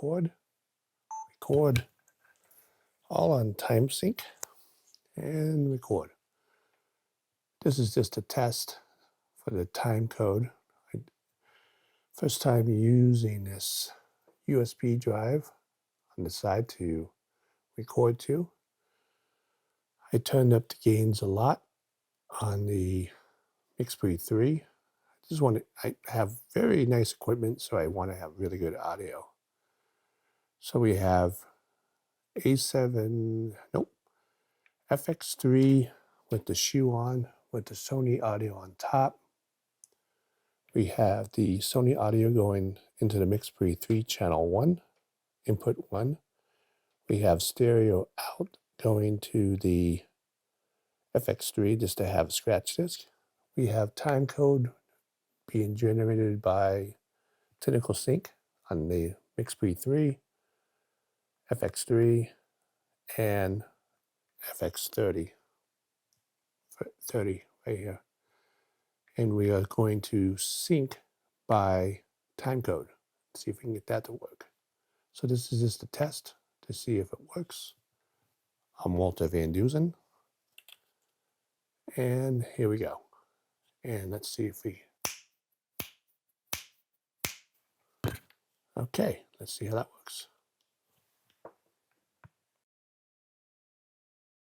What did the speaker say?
record, all on TimeSync, and record. This is just a test for the timecode. First time using this USB drive on the side to record to. I turned up the gains a lot on the MixPre 3. I have very nice equipment, so I want to have really good audio. So we have FX3 with the shoe on, with the Sony audio on top. We have the Sony audio going into the MixPre 3 channel 1, input 1. We have stereo out going to the FX3 just to have a scratch disc. We have timecode being generated by Tentacle SYNC on the MixPre 3, FX3, and FX30. 30 right here. And we are going to sync by timecode. See if we can get that to work. So this is just a test to see if it works. I'm Walter Van Dusen. And here we go. And let's see if we... Okay, let's see how that works.